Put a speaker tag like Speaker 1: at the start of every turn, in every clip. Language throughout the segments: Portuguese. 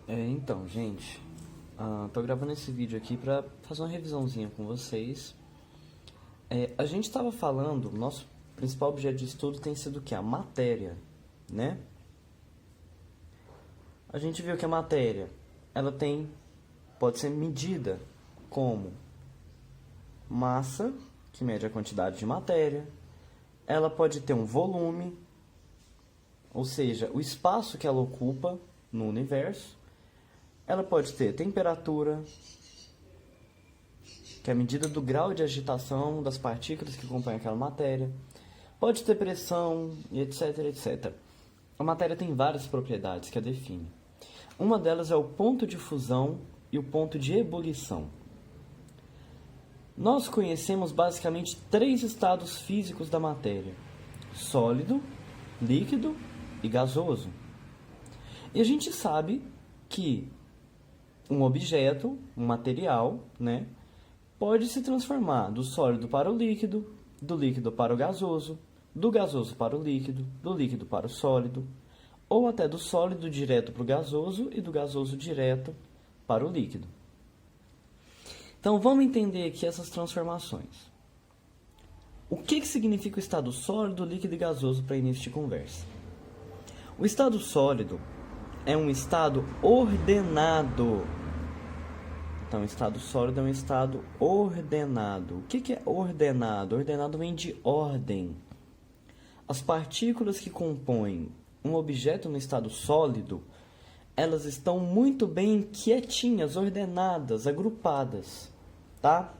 Speaker 1: Então, gente, tô gravando esse vídeo aqui pra fazer uma revisãozinha com vocês. A gente estava falando, nosso principal objeto de estudo tem sido o que? A matéria, né? A gente viu que a matéria, pode ser medida como massa, que mede a quantidade de matéria. Ela pode ter um volume, ou seja, o espaço que ela ocupa no universo. Ela pode ter temperatura, que é a medida do grau de agitação das partículas que compõem aquela matéria. Pode ter pressão, e etc, etc. A matéria tem várias propriedades que a definem. Uma delas é o ponto de fusão e o ponto de ebulição. Nós conhecemos basicamente 3 estados físicos da matéria: sólido, líquido e gasoso. E a gente sabe que um objeto, um material, né, pode se transformar do sólido para o líquido, do líquido para o gasoso, do gasoso para o líquido, do líquido para o sólido, ou até do sólido direto para o gasoso e do gasoso direto para o líquido. Então vamos entender aqui essas transformações. O que significa o estado sólido, líquido e gasoso para início de conversa? O estado sólido é um estado ordenado. Então, o estado sólido é um estado ordenado. O que é ordenado? Ordenado vem de ordem. As partículas que compõem um objeto no estado sólido, elas estão muito bem quietinhas, ordenadas, agrupadas, tá?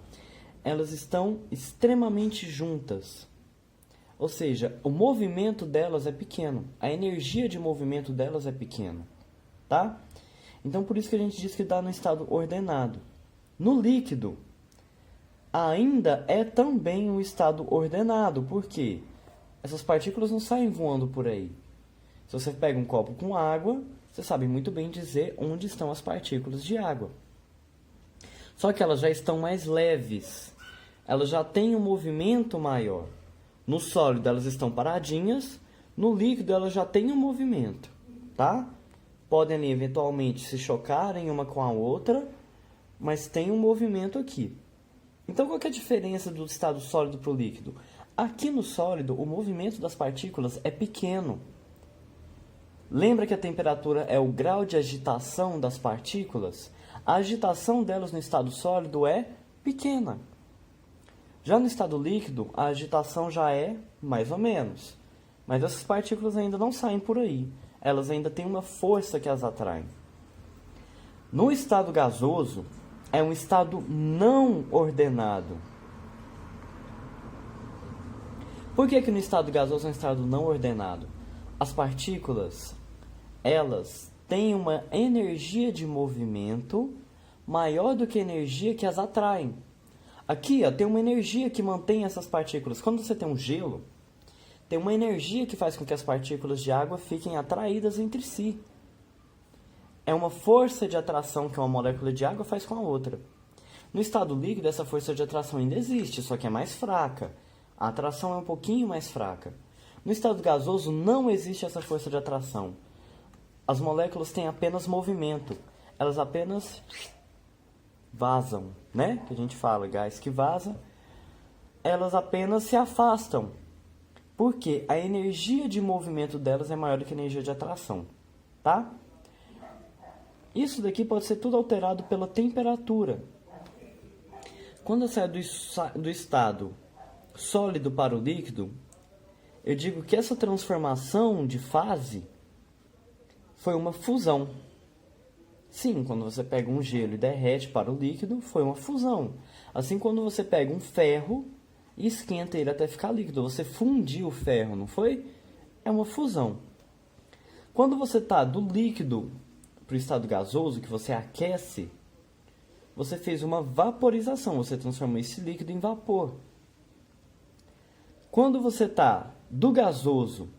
Speaker 1: Elas estão extremamente juntas. Ou seja, o movimento delas é pequeno, a energia de movimento delas é pequena, tá? Então, por isso que a gente diz que está no estado ordenado. No líquido, ainda é também um estado ordenado, porque essas partículas não saem voando por aí. Se você pega um copo com água, você sabe muito bem dizer onde estão as partículas de água. Só que elas já estão mais leves, elas já têm um movimento maior. No sólido elas estão paradinhas, no líquido elas já têm um movimento, tá? Podem ali eventualmente se chocarem uma com a outra, mas tem um movimento aqui. Então qual que é a diferença do estado sólido para o líquido? Aqui no sólido o movimento das partículas é pequeno. Lembra que a temperatura é o grau de agitação das partículas? A agitação delas no estado sólido é pequena. Já no estado líquido, a agitação já é mais ou menos. Mas essas partículas ainda não saem por aí. Elas ainda têm uma força que as atrai. No estado gasoso, é um estado não ordenado. Por que no estado gasoso é um estado não ordenado? As partículas, elas têm uma energia de movimento maior do que a energia que as atraem. Aqui, tem uma energia que mantém essas partículas. Quando você tem um gelo, tem uma energia que faz com que as partículas de água fiquem atraídas entre si. É uma força de atração que uma molécula de água faz com a outra. No estado líquido, essa força de atração ainda existe, só que é mais fraca. A atração é um pouquinho mais fraca. No estado gasoso, não existe essa força de atração. As moléculas têm apenas movimento. Elas apenas vazam, né? Que a gente fala, gás que vaza. Elas apenas se afastam. Porque a energia de movimento delas é maior do que a energia de atração, tá? Isso daqui pode ser tudo alterado pela temperatura. Quando eu saio do estado sólido para o líquido, eu digo que essa transformação de fase foi uma fusão. Sim, quando você pega um gelo e derrete para o líquido, foi uma fusão. Assim, quando você pega um ferro e esquenta ele até ficar líquido, você fundiu o ferro, não foi? É uma fusão. Quando você está do líquido para o estado gasoso, que você aquece, você fez uma vaporização, você transformou esse líquido em vapor. Quando você está do gasoso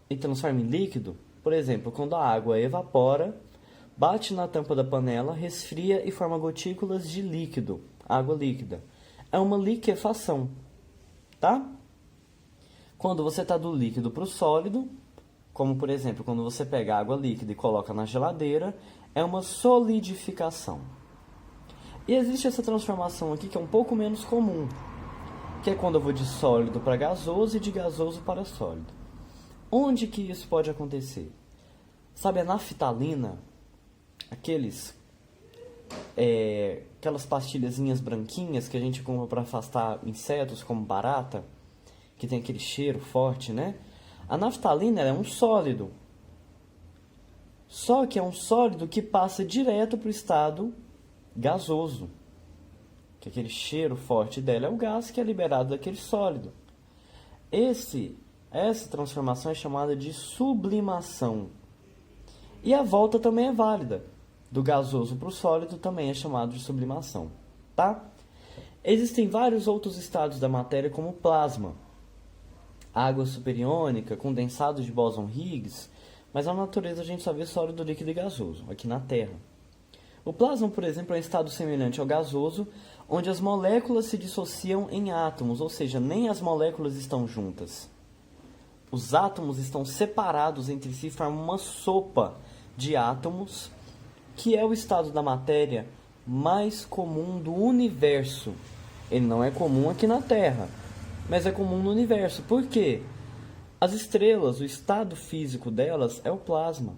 Speaker 1: e transforma em líquido, por exemplo, quando a água evapora, bate na tampa da panela, resfria e forma gotículas de líquido, água líquida. É uma liquefação, tá? Quando você está do líquido para o sólido, como por exemplo, quando você pega água líquida e coloca na geladeira, é uma solidificação. E existe essa transformação aqui que é um pouco menos comum, que é quando eu vou de sólido para gasoso e de gasoso para sólido. Onde que isso pode acontecer? Sabe a naftalina? Aquelas pastilhazinhas branquinhas que a gente compra para afastar insetos como barata, que tem aquele cheiro forte, né? A naftalina é um sólido. Só que é um sólido que passa direto para o estado gasoso. Que aquele cheiro forte dela é o gás que é liberado daquele sólido. Essa transformação é chamada de sublimação. E a volta também é válida. Do gasoso para o sólido também é chamado de sublimação, tá? Existem vários outros estados da matéria, como plasma, água superiônica, condensado de bóson-Higgs, mas na natureza a gente só vê sólido, líquido e gasoso, aqui na Terra. O plasma, por exemplo, é um estado semelhante ao gasoso, onde as moléculas se dissociam em átomos, ou seja, nem as moléculas estão juntas. Os átomos estão separados entre si e formam uma sopa de átomos, que é o estado da matéria mais comum do universo. Ele não é comum aqui na Terra, mas é comum no universo. Por quê? As estrelas, o estado físico delas é o plasma.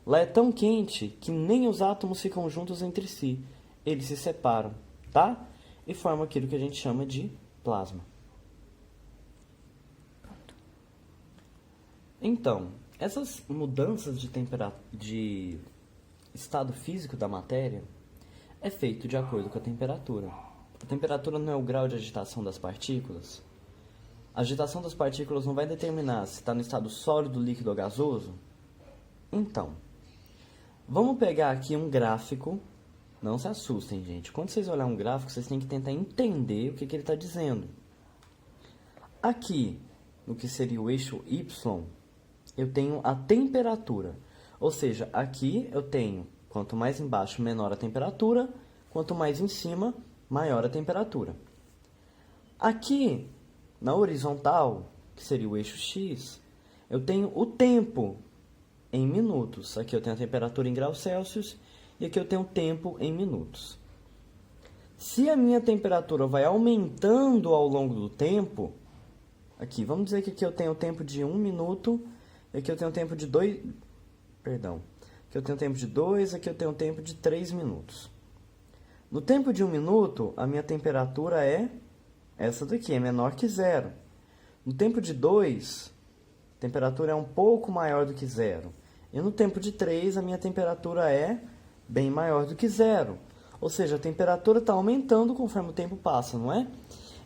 Speaker 1: Lá é tão quente que nem os átomos ficam juntos entre si. Eles se separam, tá? E formam aquilo que a gente chama de plasma. Então, essas mudanças de estado físico da matéria é feito de acordo com a temperatura. A temperatura não é o grau de agitação das partículas. A agitação das partículas não vai determinar se está no estado sólido, líquido ou gasoso. Então, vamos pegar aqui um gráfico. Não se assustem, gente. Quando vocês olharem um gráfico, vocês têm que tentar entender o que ele está dizendo. Aqui, no que seria o eixo Y, eu tenho a temperatura. Ou seja, aqui eu tenho, quanto mais embaixo, menor a temperatura, quanto mais em cima, maior a temperatura. Aqui, na horizontal, que seria o eixo X, eu tenho o tempo em minutos. Aqui eu tenho a temperatura em graus Celsius e aqui eu tenho o tempo em minutos. Se a minha temperatura vai aumentando ao longo do tempo, aqui, vamos dizer que aqui eu tenho o tempo de 1 minuto, e aqui eu tenho o tempo de 2... Perdão. Aqui eu tenho o tempo de 2, aqui eu tenho o tempo de 3 minutos. No tempo de 1 minuto, a minha temperatura é essa daqui, é menor que 0. No tempo de 2, a temperatura é um pouco maior do que 0. E no tempo de 3, a minha temperatura é bem maior do que 0. Ou seja, a temperatura está aumentando conforme o tempo passa, não é?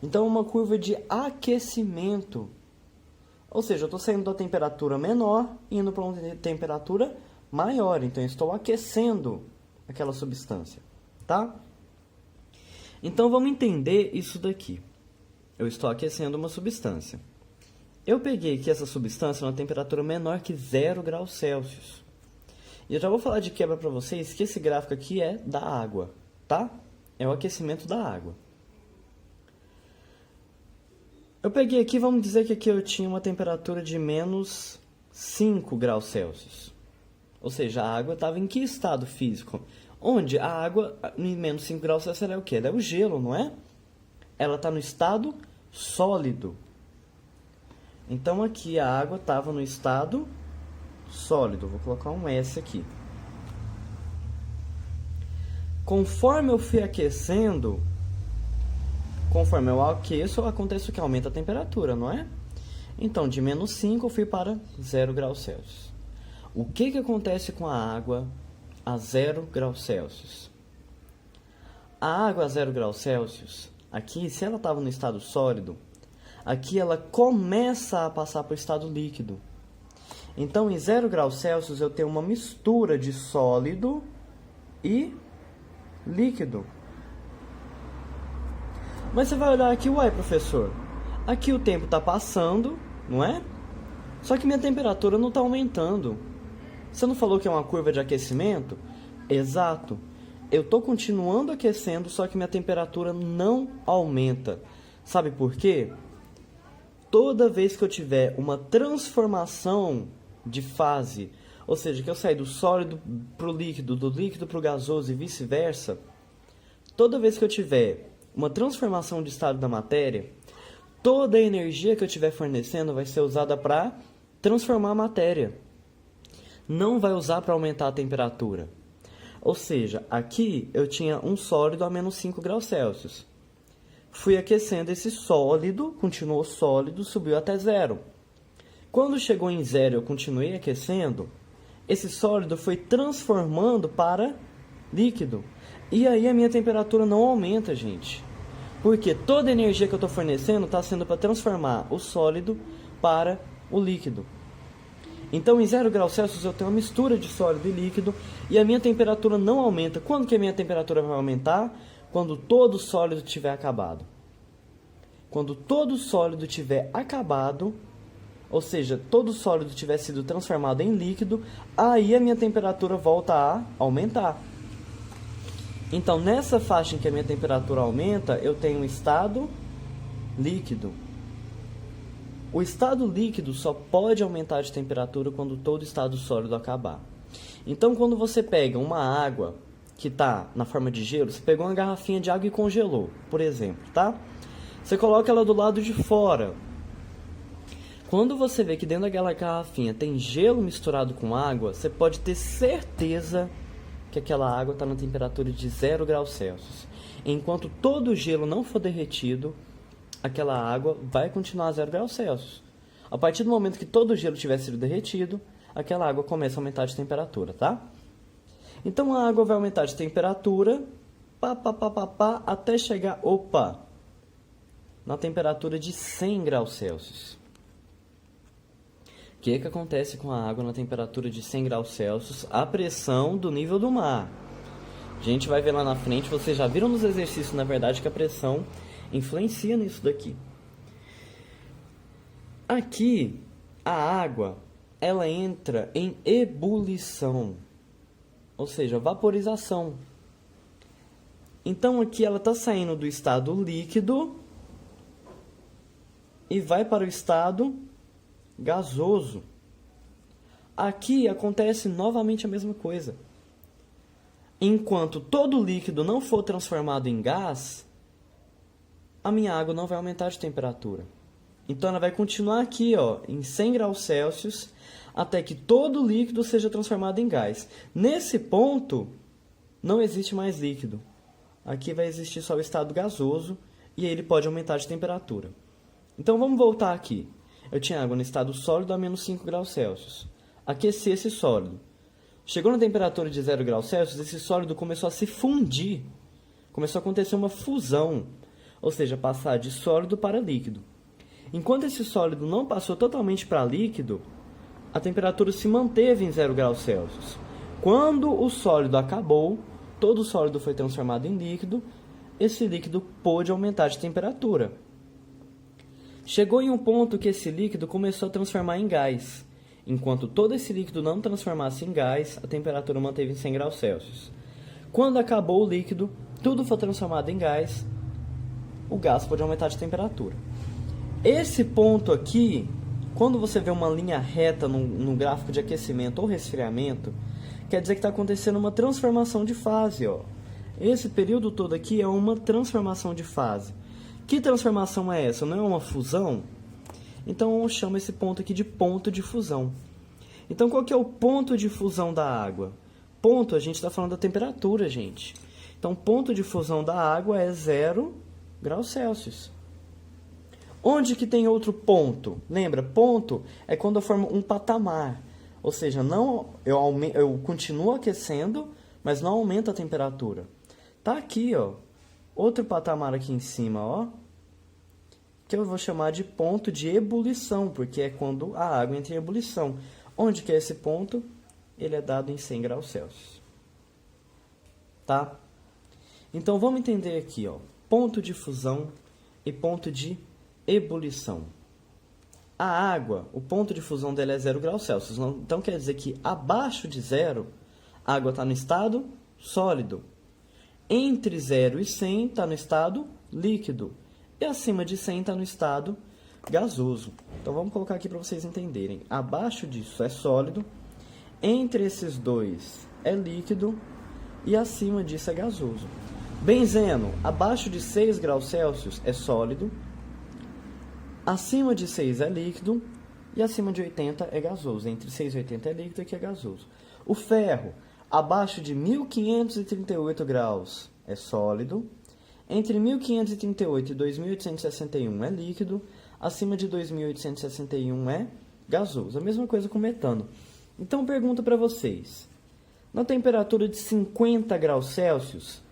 Speaker 1: Então, uma curva de aquecimento. Ou seja, eu estou saindo da temperatura menor e indo para uma temperatura maior. Então, eu estou aquecendo aquela substância, tá? Então, vamos entender isso daqui. Eu estou aquecendo uma substância. Eu peguei aqui essa substância numa temperatura menor que 0 graus Celsius. E eu já vou falar de quebra para vocês que esse gráfico aqui é da água, tá? É o aquecimento da água. Eu peguei aqui, vamos dizer que aqui eu tinha uma temperatura de menos 5 graus Celsius. Ou seja, a água estava em que estado físico? Onde a água, em menos 5 graus Celsius, ela é o quê? Ela é o gelo, não é? Ela está no estado sólido. Então, aqui a água estava no estado sólido. Vou colocar um S aqui. Conforme eu fui aquecendo, conforme eu aqueço, acontece o que? Aumenta a temperatura, não é? Então, de menos 5 eu fui para 0 graus Celsius. O que acontece com a água a 0 graus Celsius? A água a 0 graus Celsius, aqui, se ela estava no estado sólido, aqui ela começa a passar para o estado líquido. Então, em 0 graus Celsius, eu tenho uma mistura de sólido e líquido. Mas você vai olhar aqui, uai, professor, aqui o tempo está passando, não é? Só que minha temperatura não está aumentando. Você não falou que é uma curva de aquecimento? Exato. Eu estou continuando aquecendo, só que minha temperatura não aumenta. Sabe por quê? Toda vez que eu tiver uma transformação de fase, ou seja, que eu saí do sólido para o líquido, do líquido para o gasoso e vice-versa, toda vez que eu tiver uma transformação de estado da matéria, toda a energia que eu estiver fornecendo vai ser usada para transformar a matéria. Não vai usar para aumentar a temperatura. Ou seja, aqui eu tinha um sólido a menos 5 graus Celsius. Fui aquecendo esse sólido, continuou sólido, subiu até zero. Quando chegou em zero, eu continuei aquecendo, esse sólido foi transformando para líquido. E aí a minha temperatura não aumenta, gente. Porque toda a energia que eu estou fornecendo está sendo para transformar o sólido para o líquido. Então, em 0 graus Celsius, eu tenho uma mistura de sólido e líquido e a minha temperatura não aumenta. Quando que a minha temperatura vai aumentar? Quando todo o sólido tiver acabado. Quando todo o sólido tiver acabado, ou seja, todo o sólido tiver sido transformado em líquido, aí a minha temperatura volta a aumentar. Então, nessa faixa em que a minha temperatura aumenta, eu tenho um estado líquido. O estado líquido só pode aumentar de temperatura quando todo o estado sólido acabar. Então, quando você pega uma água que está na forma de gelo, você pegou uma garrafinha de água e congelou, por exemplo, tá? Você coloca ela do lado de fora. Quando você vê que dentro daquela garrafinha tem gelo misturado com água, você pode ter certeza que aquela água está na temperatura de 0 graus Celsius. Enquanto todo o gelo não for derretido, aquela água vai continuar a 0 graus Celsius. A partir do momento que todo o gelo tiver sido derretido, aquela água começa a aumentar de temperatura, tá? Então a água vai aumentar de temperatura, até chegar, na temperatura de 100 graus Celsius. O que acontece com a água na temperatura de 100 graus Celsius? A pressão do nível do mar. A gente vai ver lá na frente, vocês já viram nos exercícios, na verdade, que a pressão influencia nisso daqui. Aqui, a água, ela entra em ebulição, ou seja, vaporização. Então, aqui ela está saindo do estado líquido e vai para o estado gasoso. Aqui acontece novamente a mesma coisa. Enquanto todo o líquido não for transformado em gás, a minha água não vai aumentar de temperatura. Então ela vai continuar aqui, em 100 graus Celsius, até que todo o líquido seja transformado em gás. Nesse ponto, não existe mais líquido. Aqui vai existir só o estado gasoso, e aí ele pode aumentar de temperatura. Então vamos voltar aqui. Eu tinha água no estado sólido a menos 5 graus Celsius. Aqueci esse sólido. Chegou na temperatura de 0 graus Celsius, esse sólido começou a se fundir. Começou a acontecer uma fusão, ou seja, passar de sólido para líquido. Enquanto esse sólido não passou totalmente para líquido, a temperatura se manteve em 0 graus Celsius. Quando o sólido acabou, todo o sólido foi transformado em líquido, esse líquido pôde aumentar de temperatura. Chegou em um ponto que esse líquido começou a transformar em gás. Enquanto todo esse líquido não transformasse em gás, a temperatura manteve em 100 graus Celsius. Quando acabou o líquido, tudo foi transformado em gás, o gás pode aumentar de temperatura. Esse ponto aqui, quando você vê uma linha reta no gráfico de aquecimento ou resfriamento, quer dizer que está acontecendo uma transformação de fase. Esse período todo aqui é uma transformação de fase. Que transformação é essa? Não é uma fusão? Então eu chamo esse ponto aqui de ponto de fusão. Então qual que é o ponto de fusão da água? Ponto, a gente está falando da temperatura, gente. Então ponto de fusão da água é 0 graus Celsius. Onde que tem outro ponto? Lembra, ponto é quando eu formo um patamar. Ou seja, eu continuo aquecendo, mas não aumenta a temperatura. Tá aqui, outro patamar aqui em cima, que eu vou chamar de ponto de ebulição, porque é quando a água entra em ebulição. Onde que é esse ponto? Ele é dado em 100 graus Celsius. Tá? Então, vamos entender aqui, ponto de fusão e ponto de ebulição. A água, o ponto de fusão dela é 0 graus Celsius. Então, quer dizer que abaixo de 0, a água está no estado sólido. Entre 0 e 100 está no estado líquido. E acima de 100 está no estado gasoso. Então vamos colocar aqui para vocês entenderem. Abaixo disso é sólido, entre esses dois é líquido e acima disso é gasoso. Benzeno, abaixo de 6 graus Celsius é sólido, acima de 6 é líquido e acima de 80 é gasoso. Entre 6 e 80 é líquido e aqui é gasoso. O ferro, abaixo de 1538 graus é sólido, entre 1538 e 2861 é líquido, acima de 2861 é gasoso. A mesma coisa com metano. Então, pergunta para vocês. Na temperatura de 50 graus Celsius,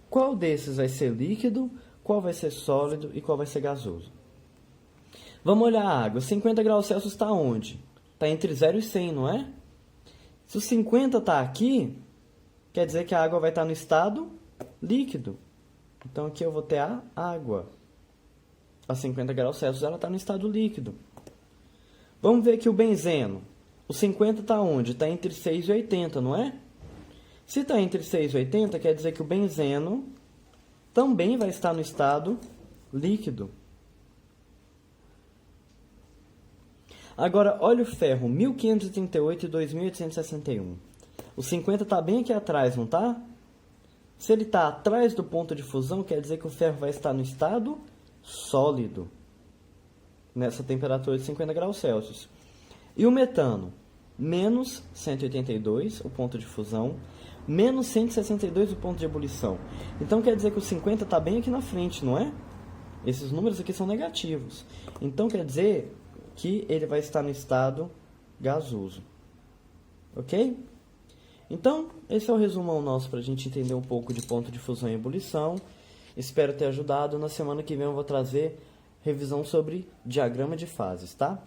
Speaker 1: qual desses vai ser líquido, qual vai ser sólido e qual vai ser gasoso? Vamos olhar a água. 50 graus Celsius está onde? Está entre 0 e 100, não é? Se o 50 está aqui, quer dizer que a água vai estar no estado líquido. Então, aqui eu vou ter a água. A 50 graus Celsius ela está no estado líquido. Vamos ver aqui o benzeno. O 50 está onde? Está entre 6 e 80, não é? Se está entre 6 e 80, quer dizer que o benzeno também vai estar no estado líquido. Agora, olha o ferro, 1538 e 2861. O 50 está bem aqui atrás, não está? Se ele está atrás do ponto de fusão, quer dizer que o ferro vai estar no estado sólido, nessa temperatura de 50 graus Celsius. E o metano? Menos 182, o ponto de fusão, menos 162, o ponto de ebulição. Então, quer dizer que o 50 está bem aqui na frente, não é? Esses números aqui são negativos. Então, quer dizer que ele vai estar no estado gasoso. Ok? Então, esse é o resumão nosso para a gente entender um pouco de ponto de fusão e ebulição. Espero ter ajudado. Na semana que vem eu vou trazer revisão sobre diagrama de fases, tá?